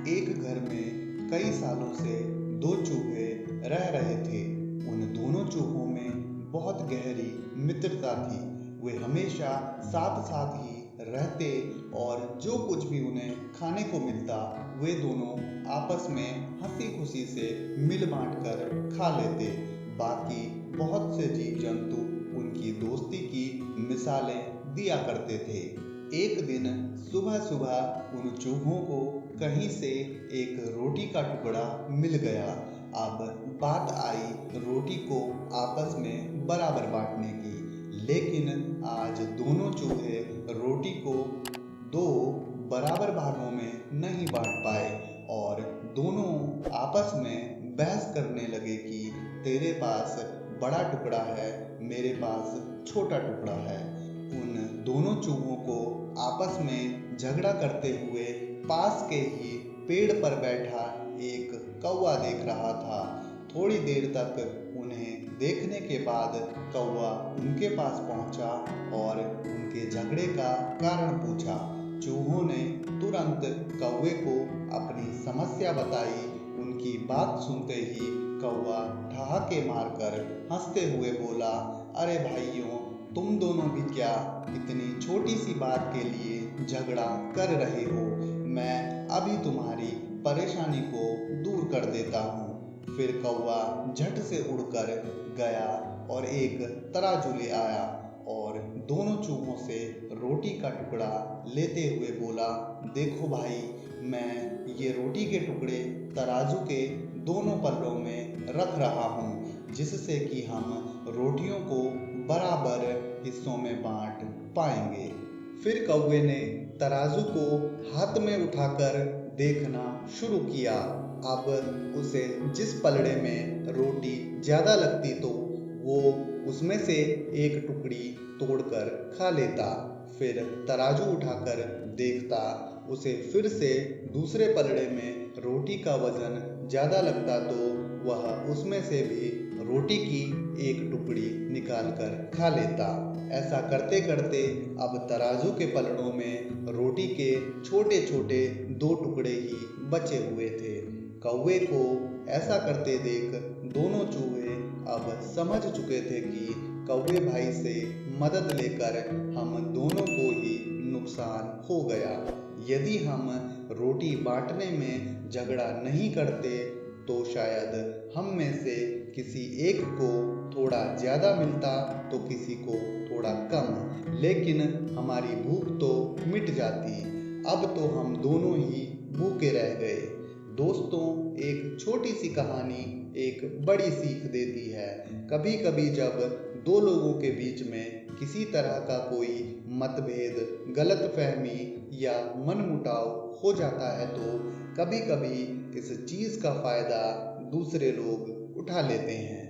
एक घर में कई सालों से दो चूहे रह रहे थे। उन दोनों चूहों में बहुत गहरी मित्रता थी। वे हमेशा साथ साथ ही रहते और जो कुछ भी उन्हें खाने को मिलता वे दोनों आपस में हंसी खुशी से मिल बांट कर खा लेते। बाकी बहुत से जीव जंतु उनकी दोस्ती की मिसालें दिया करते थे। एक दिन सुबह सुबह उन चूहों को कहीं से एक रोटी का टुकड़ा मिल गया। अब बात आई रोटी को आपस में बराबर बांटने की, लेकिन आज दोनों चूहे रोटी को दो बराबर भागों में नहीं बांट पाए और दोनों आपस में बहस करने लगे कि तेरे पास बड़ा टुकड़ा है, मेरे पास छोटा टुकड़ा है। उन दोनों चूहों को आपस में झगड़ा करते हुए पास के ही पेड़ पर बैठा एक कौवा देख रहा था। थोड़ी देर तक उन्हें देखने के बाद कौवा उनके पास पहुंचा और उनके झगड़े का कारण पूछा। चूहों ने तुरंत कौवे को अपनी समस्या बताई। उनकी बात सुनते ही कौवा ठहाके मारकर हंसते हुए बोला, अरे भाइयों, तुम दोनों भी क्या इतनी छोटी सी बात के लिए झगड़ा कर रहे हो? मैं अभी तुम्हारी परेशानी को दूर कर देता हूँ। फिर कौवा झट से उड़कर गया और एक तराजू ले आया और दोनों चूहों से रोटी का टुकड़ा लेते हुए बोला, देखो भाई, मैं ये रोटी के टुकड़े तराजू के दोनों पल्लों में रख रहा हूँ, जिससे कि हम रोटियों को बराबर हिस्सों में बांट पाएंगे। फिर कौवे ने तराजू को हाथ में उठाकर देखना शुरू किया। अब उसे जिस पलड़े में रोटी ज्यादा लगती तो वो उसमें से एक टुकड़ी तोड़कर खा लेता। फिर तराजू उठाकर देखता, उसे फिर से दूसरे पलड़े में रोटी का वजन ज्यादा लगता तो वह उसमें से भी रोटी की एक टुकड़ी निकालकर खा लेता। ऐसा करते करते अब तराजू के पलड़ों में रोटी के छोटे छोटे दो टुकड़े ही बचे हुए थे। कौवे को ऐसा करते देख दोनों चूहे अब समझ चुके थे कि कौवे भाई से मदद लेकर हम दोनों को ही नुकसान हो गया। यदि हम रोटी बांटने में झगड़ा नहीं करते तो शायद हम में से किसी एक को थोड़ा ज्यादा मिलता तो किसी को थोड़ा कम, लेकिन हमारी भूख तो मिट जाती। अब तो हम दोनों ही भूखे रह गए। दोस्तों, एक छोटी सी कहानी एक बड़ी सीख देती है। कभी कभी जब दो लोगों के बीच में किसी तरह का कोई मतभेद, गलतफहमी या मनमुटाव हो जाता है तो कभी कभी इस चीज का फायदा दूसरे लोग उठा लेते हैं।